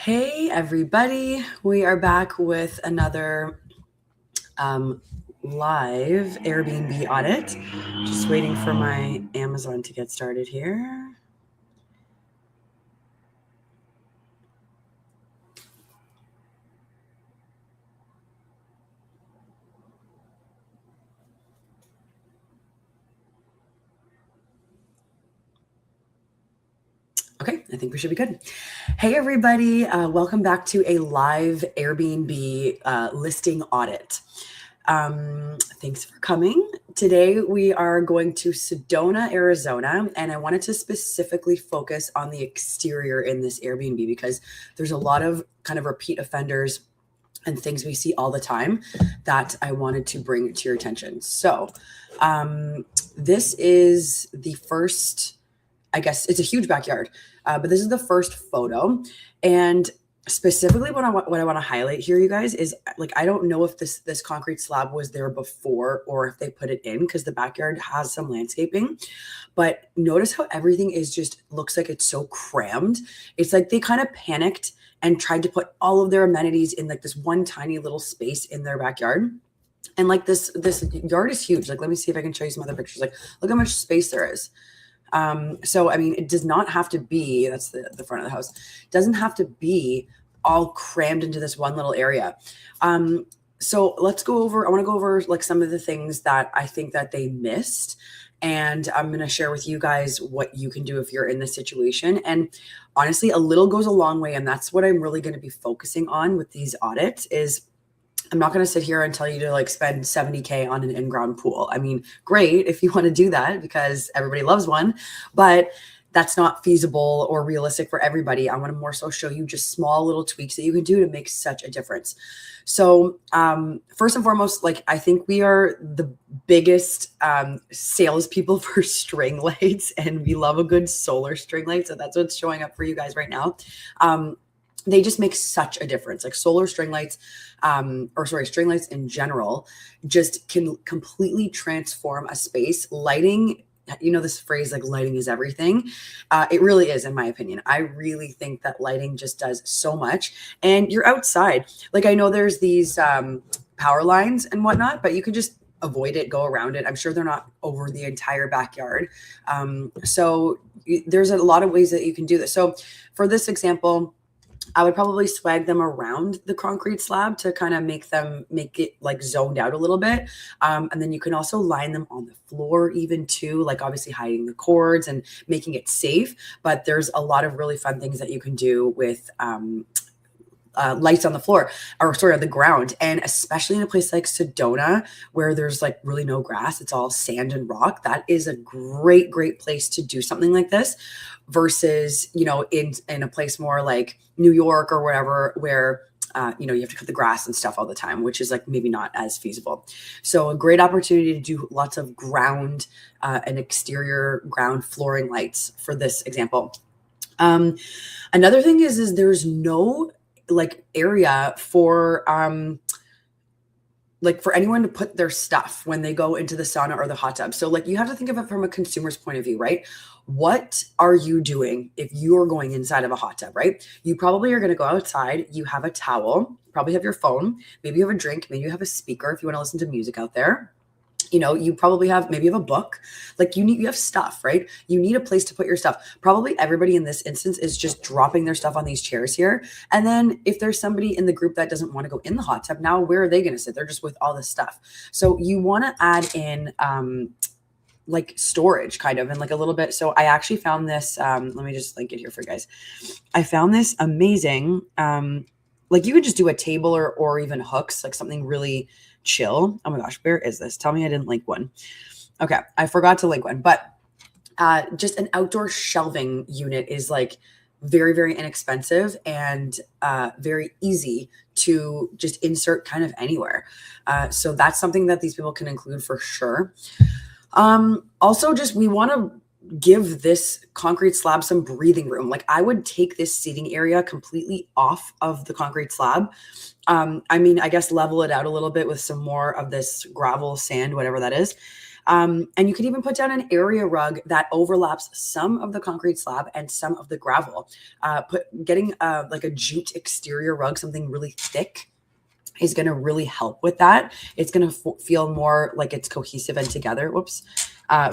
Hey, everybody. We are back with another live Airbnb audit. Just waiting for my Amazon to get started here. Okay, I think we should be good. Hey, everybody. Welcome back to a live Airbnb listing audit. Thanks for coming. Today we are going to Sedona, Arizona, and I wanted to specifically focus on the exterior in this Airbnb because there's a lot of kind of repeat offenders and things we see all the time that I wanted to bring to your attention. So this is the first, I guess it's a huge backyard, but this is the first photo. And specifically what I want to highlight here, you guys, is like, I don't know if this concrete slab was there before or if they put it in, because the backyard has some landscaping. But notice how everything is just looks like it's so crammed. It's like they kind of panicked and tried to put all of their amenities in like this one tiny little space in their backyard. And like this yard is huge. Like, let me see if I can show you some other pictures. Like, look how much space there is. So, I mean, it does not have to be, that's the front of the house, it doesn't have to be all crammed into this one little area. So let's go over, I want to go over like some of the things that I think that they missed. And I'm going to share with you guys what you can do if you're in this situation. And honestly, a little goes a long way. And that's what I'm really going to be focusing on with these audits is I'm not going to sit here and tell you to like spend 70K on an in-ground pool. I mean, great if you want to do that because everybody loves one, but that's not feasible or realistic for everybody. I want to more so show you just small little tweaks that you can do to make such a difference. So first and foremost, like I think we are the biggest salespeople for string lights, and we love a good solar string light. So that's what's showing up for you guys right now. They just make such a difference. Like solar string lights, string lights in general, just can completely transform a space. Lighting, you know, this phrase like lighting is everything. It really is, in my opinion. I really think that lighting just does so much. And you're outside. Like I know there's these power lines and whatnot, but you could just avoid it, go around it. I'm sure they're not over the entire backyard. So there's a lot of ways that you can do this. So for this example, I would probably swag them around the concrete slab to kind of make it like zoned out a little bit. And then you can also line them on the floor even too, like obviously hiding the cords and making it safe. But there's a lot of really fun things that you can do with lights on the floor on the ground. And especially in a place like Sedona, where there's like really no grass, it's all sand and rock. That is a great place to do something like this versus, you know, in a place more like New York or whatever, where you know, you have to cut the grass and stuff all the time, which is like maybe not as feasible. So a great opportunity to do lots of ground and exterior ground flooring lights for this example. Another thing is there's no like area for like for anyone to put their stuff when they go into the sauna or the hot tub. So like you have to think of it from a consumer's point of view, right? What are you doing if you're going inside of a hot tub, right? You probably are going to go outside. You have a towel, probably have your phone, maybe you have a drink, maybe you have a speaker if you want to listen to music out there. You know, you probably have, maybe you have a book, like you have stuff, right? You need a place to put your stuff. Probably everybody in this instance is just dropping their stuff on these chairs here. And then if there's somebody in the group that doesn't want to go in the hot tub, now where are they going to sit? They're just with all this stuff. So you want to add in, like storage kind of, and like a little bit. So I actually found this, let me just link it here for you guys. I found this amazing, like you could just do a table or even hooks, like something really chill. Oh my gosh, where is this? Tell me I didn't link one. Okay, I forgot to link one, but just an outdoor shelving unit is like very inexpensive and very easy to just insert kind of anywhere. So that's something that these people can include for sure. Also, just we want to give this concrete slab some breathing room. Like I would take this seating area completely off of the concrete slab. I mean, I guess level it out a little bit with some more of this gravel, sand, whatever that is. And you can even put down an area rug that overlaps some of the concrete slab and some of the gravel. Getting like a jute exterior rug, something really thick, is going to really help with that. It's going to feel more like it's cohesive and together.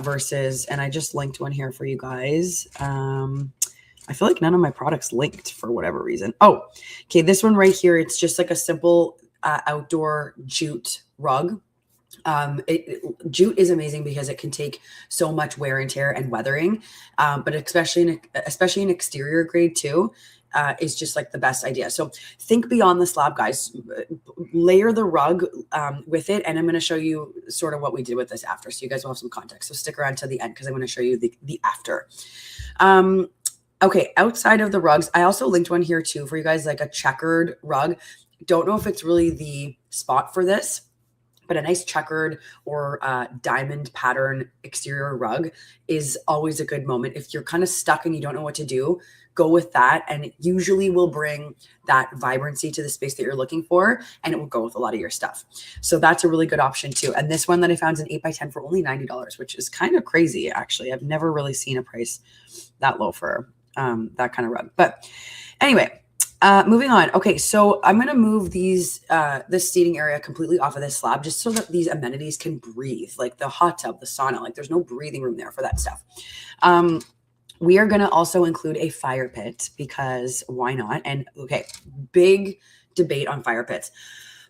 Versus, and I just linked one here for you guys. I feel like none of my products linked for whatever reason. Oh, okay. This one right here, it's just like a simple outdoor jute rug. Jute is amazing because it can take so much wear and tear and weathering, but especially in exterior grade too. Is just like the best idea. So think beyond the slab, guys. Layer the rug with it, and I'm going to show you sort of what we did with this after, so you guys will have some context. So stick around to the end because I'm going to show you the after. Okay, outside of the rugs, I also linked one here too for you guys, like a checkered rug. Don't know if it's really the spot for this, but a nice checkered or diamond pattern exterior rug is always a good moment. If you're kind of stuck and you don't know what to do, go with that. And it usually will bring that vibrancy to the space that you're looking for, and it will go with a lot of your stuff. So that's a really good option too. And this one that I found is an 8x10 for only $90, which is kind of crazy, actually. I've never really seen a price that low for that kind of rug. But anyway, moving on. Okay, so I'm going to move this seating area completely off of this slab just so that these amenities can breathe, like the hot tub, the sauna. Like there's no breathing room there for that stuff. We are going to also include a fire pit because why not? And okay, big debate on fire pits.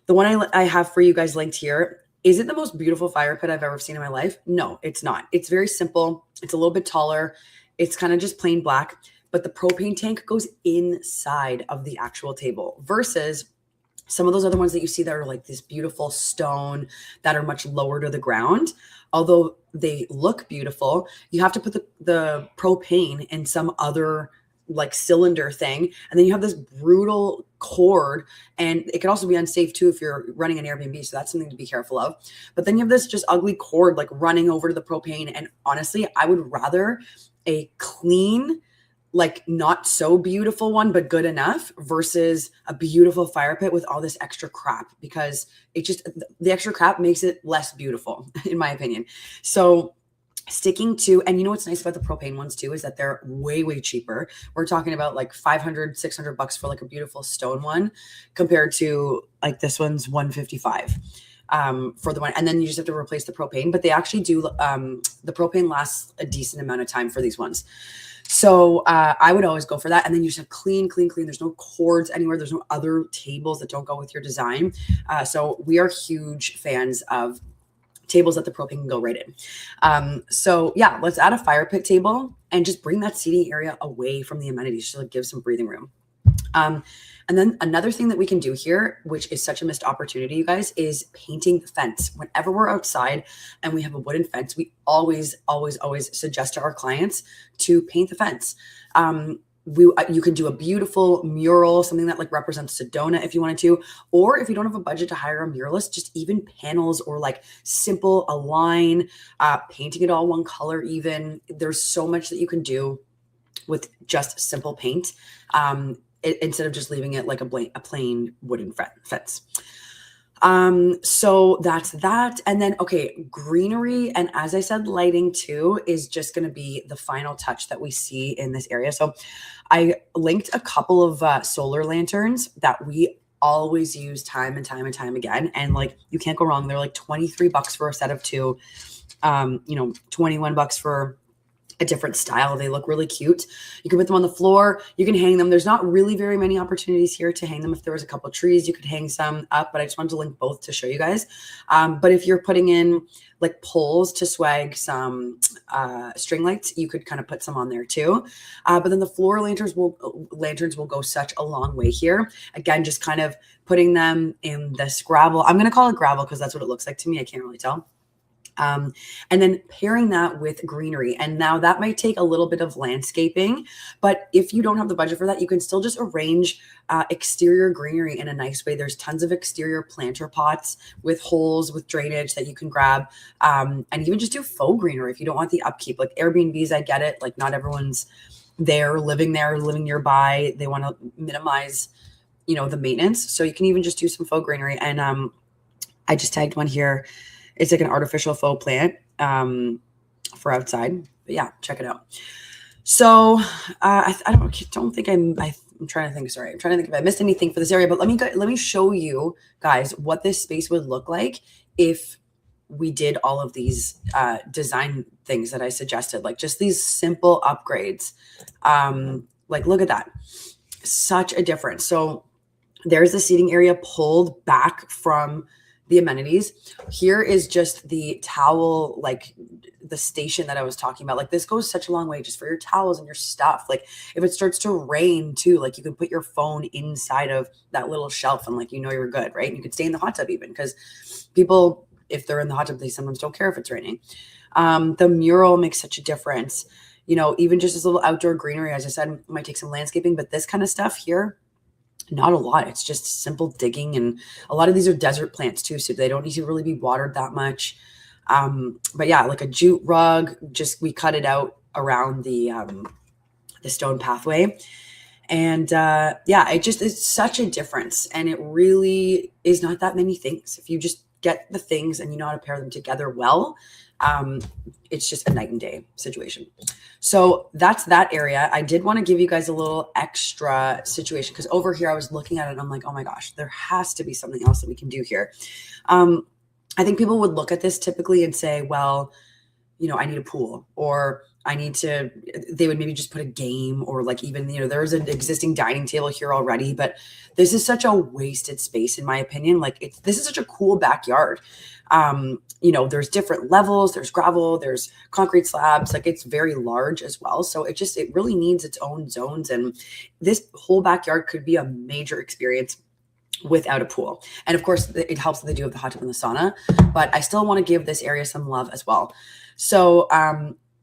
The one I have for you guys linked here, is it the most beautiful fire pit I've ever seen in my life? No, it's not. It's very simple. It's a little bit taller. It's kind of just plain black, but the propane tank goes inside of the actual table versus some of those other ones that you see that are like this beautiful stone that are much lower to the ground. Although they look beautiful, you have to put the propane in some other like cylinder thing. And then you have this brutal cord, and it can also be unsafe too if you're running an Airbnb. So that's something to be careful of. But then you have this just ugly cord like running over to the propane. And honestly, I would rather a clean, like not so beautiful one, but good enough versus a beautiful fire pit with all this extra crap, because the extra crap makes it less beautiful in my opinion. So sticking to, and you know what's nice about the propane ones too, is that they're way, way cheaper. We're talking about like $500-$600 for like a beautiful stone one compared to like this one's $155 for the one. And then you just have to replace the propane, but they actually do, the propane lasts a decent amount of time for these ones. So I would always go for that. And then you just have clean. There's no cords anywhere. There's no other tables that don't go with your design. So we are huge fans of tables that the propane can go right in. So yeah, let's add a fire pit table and just bring that seating area away from the amenities so it gives some breathing room. And then another thing that we can do here, which is such a missed opportunity, you guys, is painting the fence. Whenever we're outside and we have a wooden fence, we always suggest to our clients to paint the fence. You can do a beautiful mural, something that like represents Sedona if you wanted to, or if you don't have a budget to hire a muralist, just even panels or like simple a line, painting it all one color even. There's so much that you can do with just simple paint. Instead of just leaving it like a plain wooden fence. So that's that. And then, okay, greenery. And as I said, lighting too is just going to be the final touch that we see in this area. So I linked a couple of solar lanterns that we always use time and time again. And like, you can't go wrong. They're like $23 for a set of two, $21 for a different style. They look really cute. You can put them on the floor. You can hang them. There's not really very many opportunities here to hang them. If there was a couple of trees, you could hang some up, but I just wanted to link both to show you guys. But if you're putting in like poles to swag some string lights, you could kind of put some on there too. But then the floor lanterns will go such a long way here. Again, just kind of putting them in this gravel. I'm going to call it gravel because that's what it looks like to me. I can't really tell. And then pairing that with greenery. And now that might take a little bit of landscaping, but if you don't have the budget for that, you can still just arrange exterior greenery in a nice way. There's tons of exterior planter pots with holes with drainage that you can grab, and even just do faux greenery if you don't want the upkeep. Like Airbnbs, I get it. Like not everyone's living nearby. They want to minimize, the maintenance. So you can even just do some faux greenery. And I just tagged one here. It's like an artificial faux plant. for outside. But yeah, check it out. So I don't think I'm trying to think. Sorry, I'm trying to think if I missed anything for this area. But let me show you guys what this space would look like if we did all of these design things that I suggested, like just these simple upgrades. Like look at that, such a difference. So there's the seating area pulled back from the amenities. Here is just the towel, like the station that I was talking about. Like this goes such a long way just for your towels and your stuff. Like if it starts to rain too, like you can put your phone inside of that little shelf and like, you're good, right? And you could stay in the hot tub even, because people, if they're in the hot tub, they sometimes don't care if it's raining. The mural makes such a difference. Even just this little outdoor greenery, as I said, might take some landscaping, but this kind of stuff here, not a lot. It's just simple digging. And a lot of these are desert plants too, so they don't need to really be watered that much. But yeah, like a jute rug, just we cut it out around the stone pathway. And yeah, it's such a difference. And it really is not that many things. If you just get the things and you know how to pair them together well, it's just a night and day situation. So that's that area. I did want to give you guys a little extra situation, because over here I was looking at it and I'm like, oh my gosh, there has to be something else that we can do here. I think people would look at this typically and say, well, I need a pool, or they would maybe just put a game, or like even, there's an existing dining table here already, but this is such a wasted space in my opinion. Like this is such a cool backyard. There's different levels, there's gravel, there's concrete slabs, like it's very large as well. So it really needs its own zones. And this whole backyard could be a major experience without a pool. And of course it helps that they do have the hot tub and the sauna, but I still want to give this area some love as well. So,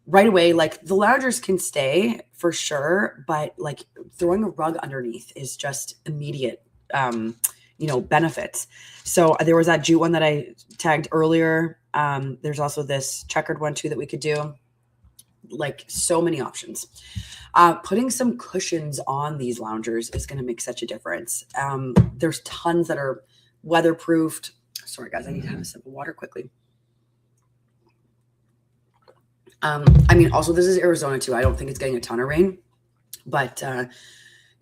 right away, like the loungers can stay for sure, but like throwing a rug underneath is just immediate, benefits. So there was that jute one that I tagged earlier. There's also this checkered one too that we could do. Like so many options. Putting some cushions on these loungers is going to make such a difference. There's tons that are weatherproofed. Sorry guys, I need to have a sip of water quickly. Also this is Arizona too. I don't think it's getting a ton of rain, but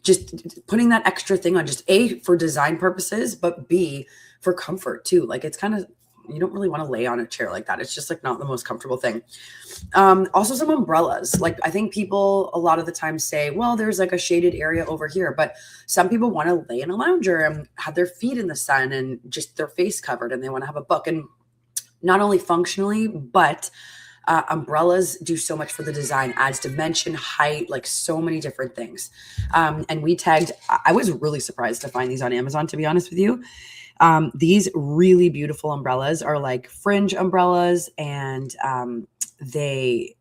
just putting that extra thing on, just A, for design purposes, but B, for comfort too. Like it's kind of, you don't really want to lay on a chair like that. It's just like not the most comfortable thing. Also some umbrellas. Like I think people a lot of the time say, well, there's like a shaded area over here, but some people want to lay in a lounger and have their feet in the sun and just their face covered, and they want to have a book. And not only functionally, but umbrellas do so much for the design, adds dimension, height, like so many different things. And we tagged, I was really surprised to find these on Amazon, to be honest with you. These really beautiful umbrellas are like fringe umbrellas, and they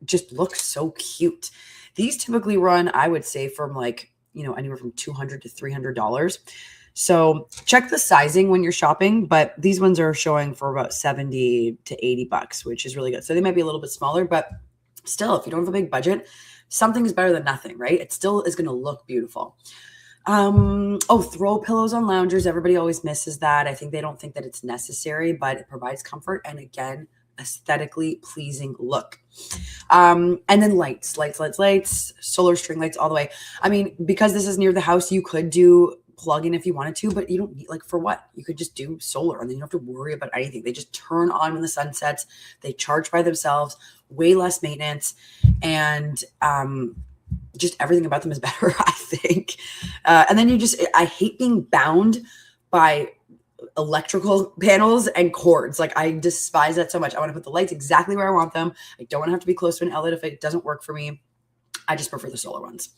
just look so cute. These typically run, I would say, from like, anywhere from $200 to $300. So check the sizing when you're shopping, but these ones are showing for about 70 to 80 bucks, which is really good. So they might be a little bit smaller, but still, if you don't have a big budget, something is better than nothing, right? It still is going to look beautiful. Throw pillows on loungers. Everybody always misses that. I think they don't think that it's necessary, but it provides comfort. And again, aesthetically pleasing look. And then lights, solar string lights all the way. I mean, because this is near the house, you could do plug in if you wanted to, but you don't need, like, for what? You could just do solar and then you don't have to worry about anything. They just turn on when the sun sets. They charge by themselves, way less maintenance, and just everything about them is better, I think. And then I hate being bound by electrical panels and cords. Like I despise that so much. I want to put the lights exactly where I want them. I don't want to have to be close to an outlet if it doesn't work for me. I just prefer the solar ones.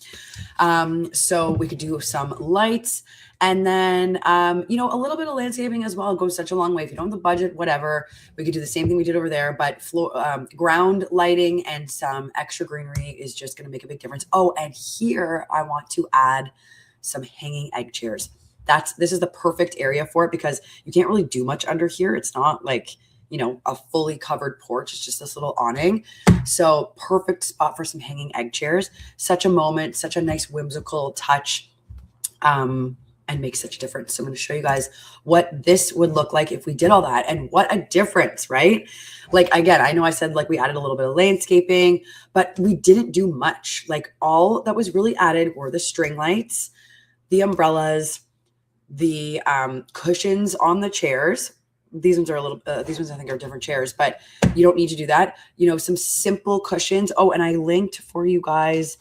So we could do some lights, and then, a little bit of landscaping as well. It goes such a long way. If you don't have the budget, whatever, we could do the same thing we did over there, but ground lighting and some extra greenery is just going to make a big difference. Oh, and here I want to add some hanging egg chairs. This is the perfect area for it, because you can't really do much under here. It's not like, a fully covered porch. It's just this little awning. So perfect spot for some hanging egg chairs. Such a moment, such a nice whimsical touch. And and make such a difference. So I'm going to show you guys what this would look like if we did all that, and what a difference, right? Like, again, I know I said like we added a little bit of landscaping, but we didn't do much. Like, all that was really added were the string lights, the umbrellas, the cushions on the chairs. These ones are a little, these ones I think are different chairs, but you don't need to do that. You know, some simple cushions. Oh, and I linked for you guys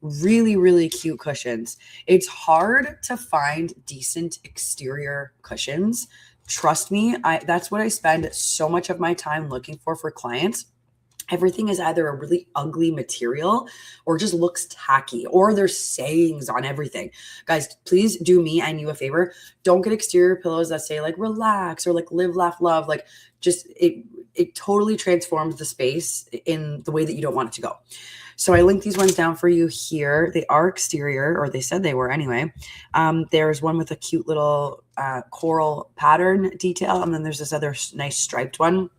really, really cute cushions. It's hard to find decent exterior cushions. Trust me, that's what I spend so much of my time looking for clients. Everything is either a really ugly material or just looks tacky, or there's sayings on everything. Guys, please do me and you a favor. Don't get exterior pillows that say like relax or like live, laugh, love. Like, just it totally transforms the space in the way that you don't want it to go. So I linked these ones down for you here. They are exterior, or they said they were anyway. There's one with a cute little coral pattern detail, and then there's this other nice striped one.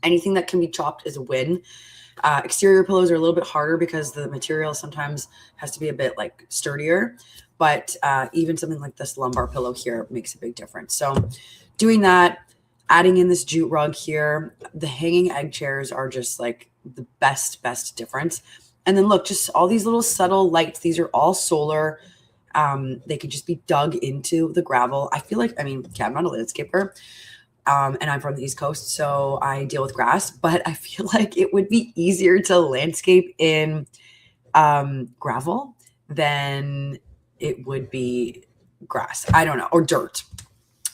Anything that can be chopped is a win. Exterior pillows are a little bit harder because the material sometimes has to be a bit like sturdier, but even something like this lumbar pillow here makes a big difference. So doing that, adding in this jute rug here, the hanging egg chairs are just like the best difference. And then look, just all these little subtle lights. These are all solar. They could just be dug into the gravel. I feel like, I mean, I'm not a landscaper. And I'm from the East Coast, so I deal with grass, but I feel like it would be easier to landscape in gravel than it would be grass. I don't know, or dirt.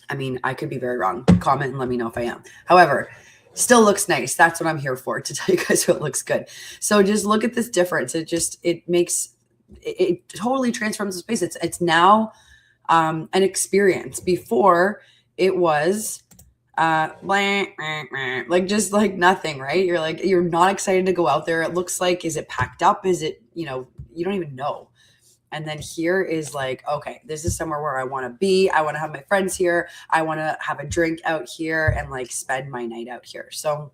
I mean, I could be very wrong. Comment and let me know if I am. However, still looks nice. That's what I'm here for, to tell you guys what looks good. So just look at this difference. It totally transforms the space. It's now an experience. Before, it was like just like nothing, right? You're not excited to go out there. It looks like, is it packed up? Is it, you don't even know. And then here is like, okay, this is somewhere where I want to be. I want to have my friends here. I want to have a drink out here and like spend my night out here. So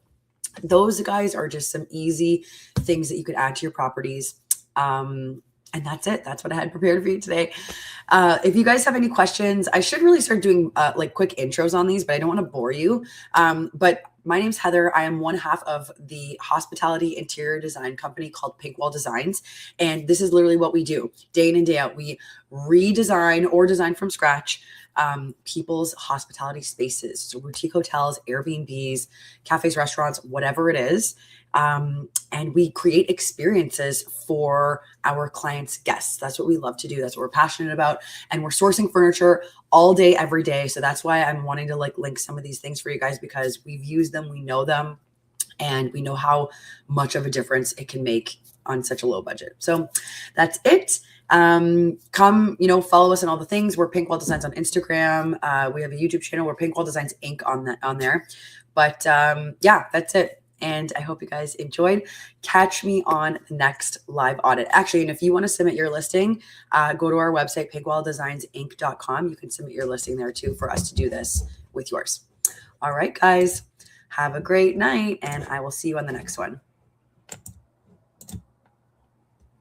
those guys are just some easy things that you could add to your properties. And that's it. That's what I had prepared for you today. If you guys have any questions, I should really start doing like quick intros on these, but I don't want to bore you. But my name's Heather. I am one half of the hospitality interior design company called Pink Wall Designs. And this is literally what we do day in and day out. We redesign or design from scratch people's hospitality spaces. So boutique hotels, Airbnbs, cafes, restaurants, whatever it is. And we create experiences for our clients' guests. That's what we love to do. That's what we're passionate about. And we're sourcing furniture all day, every day. So that's why I'm wanting to like link some of these things for you guys, because we've used them, we know them, and we know how much of a difference it can make on such a low budget. So that's it. Come, follow us on all the things. We're Pink Wall Designs on Instagram. We have a YouTube channel. We're Pink Wall Designs Inc. on there. But yeah, that's it. And I hope you guys enjoyed. Catch me on the next live audit. Actually, and if you want to submit your listing, go to our website, pinkwalldesigns.com. You can submit your listing there too for us to do this with yours. All right, guys, have a great night, and I will see you on the next one.